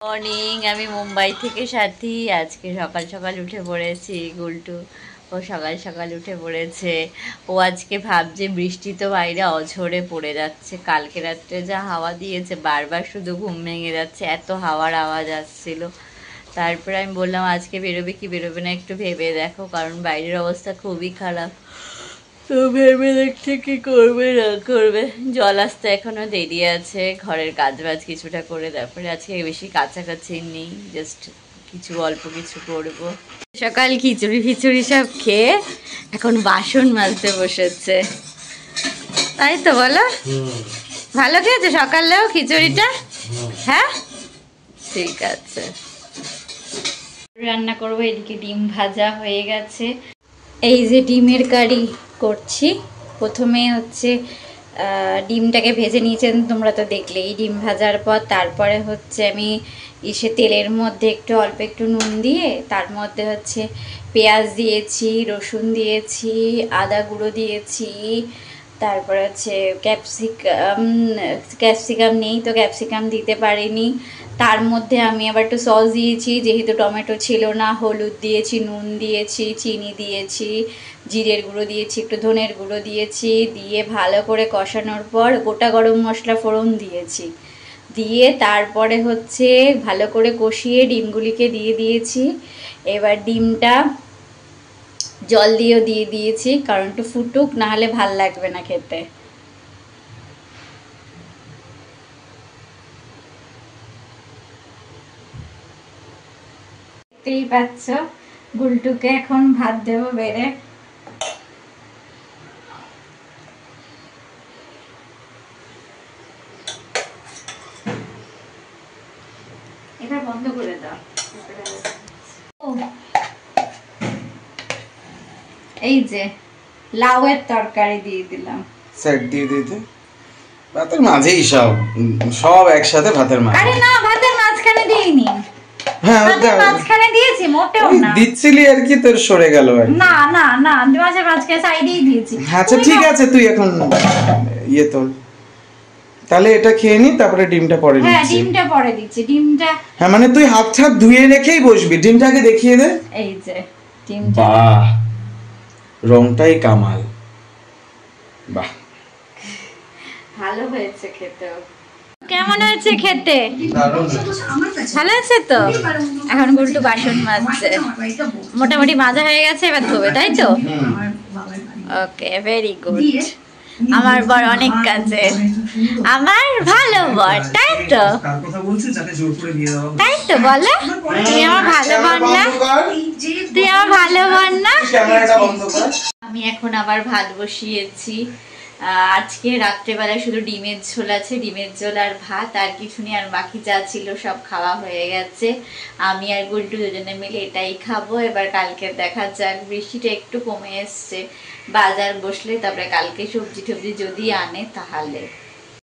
Morning, আমি মুম্বাই থেকে সাথী। আজকে সকাল সকাল উঠে পড়েছি। গুলটু ও সকাল সকাল উঠে পড়েছে। ও আজকে ভাবছে বৃষ্টি তো বাইরে অঝরে পড়ে যাচ্ছে, কালকে রাত্রে যা হাওয়া দিয়েছে বারবার শুধু ঘুম ভেঙে যাচ্ছে, এত হাওয়ার আওয়াজ আসছিল। তারপরে আমি বললাম আজকে বেরোবে কি বেরোবে না একটু ভেবে দেখো, কারণ বাইরের অবস্থা খুবই খারাপ। তো ভেবে দেখছে কি করবে না করবে। জল আসতে এখনো দেরি আছে, ঘরের কাজ বাজ কিছুটা করে তারপরে আজকে বেশি কাছাকাছি নেই, জাস্ট কিছু অল্প কিছু করব। সকাল খিচুড়ি ফিচুড়ি সব খেয়ে এখন বাসন মাজতে বসেছে, তাই তো বলো? ভালো খেয়েছে সকালেও খিচুড়িটা? হ্যাঁ, ঠিক আছে। রান্না করবো, এদিকে ডিম ভাজা হয়ে গেছে। এই যে ডিমের কারি করছি। প্রথমে হচ্ছে ডিমটাকে ভেজে নিয়েছেন তোমরা তো দেখলেই। ডিম ভাজার পর তারপরে হচ্ছে আমি তেলের মধ্যে অল্প একটু নুন দিয়ে তার মধ্যে হচ্ছে পেঁয়াজ দিয়েছি, রসুন দিয়েছি, আদা গুঁড়ো দিয়েছি, তারপরে হচ্ছে ক্যাপসিকাম নেই তো ক্যাপসিকাম দিতে পারিনি। তার মধ্যে আমি আবার একটু সস দিয়েছি, যেহেতু টমেটো ছিল না। হলুদ দিয়েছি, নুন দিয়েছি, চিনি দিয়েছি, জিরের গুঁড়ো দিয়েছি, একটু ধনের গুঁড়ো দিয়েছি। দিয়ে ভালো করে কষানোর পর গোটা গরম মশলা ফোড়ন দিয়েছি। দিয়ে তারপরে হচ্ছে ভালো করে কষিয়ে ডিমগুলিকে দিয়ে দিয়েছি। এবার ডিমটা জল দিয়েও দিয়ে দিয়েছি, কারণ একটু ফুটুক, না হলে ভাল লাগবে না খেতে। দেখতেই পাচ্ছ গুলটুকে এখন ভাত দেবো বেড়ে। এবার বন্ধ করে দাও। এই যে লাউয়ের তরকারি দিয়ে দিলাম, সেট দিয়ে দিতে। ভাতের মাঝেই সব একসাথে ভাতের মাঝে। আরে না, ভাতের মাঝখানে দিইনি। হ্যাঁ, ভাতের মাঝখানে দিয়েছি, মোটেও না। দিচ্ছিলি আর কি, তোর সরে গেল আর না না না, মাঝে মাঝখানে সাইডেই দিয়েছি। আচ্ছা ঠিক আছে, তুই এখন ইয়ে তোল। তাহলে এটা খেয়ে নি, তারপরে ডিমটা পরে দিচ্ছি। হ্যাঁ, ডিমটা পরে দিচ্ছি। ডিমটা হ্যাঁ, মানে তুই হাত ধুয়ে রেখেই বসবি। ডিমটাকে দেখিয়ে দে। এই যে ডিমটা। বাহ, রংটাই কামাল। বাহ, ভালো হয়েছে খেতেও। কেমন হয়েছে খেতে? ভালো আছে তো? এখন গুলটু বাসন মাজছে, মোটামুটি মাজা হয়ে গেছে, এবার ধোবে, তাই তো? ওকে, ভেরি গুড। আমার বর অনেক কাজে, আমার ভালো বর, তাই তো? তাই তো বলো? তুই আমার ভালো বর না? তুই আমার ভালো বর না? আমি এখন আবার ভাত বসিয়েছি। আজকে রাত্রেবেলায় শুধু ডিমের ঝোল আছে, ডিমের ঝোল আর ভাত, আর কিছু নেই। আর বাকি যা ছিল সব খাওয়া হয়ে গেছে। আমি আর গুলটু দুজনে মিলে এটাই খাবো। এবার কালকে দেখা যাক, বৃষ্টিটা একটু কমে এসছে, বাজার বসলে তারপরে কালকে সবজি টবজি যদি আনে তাহলে।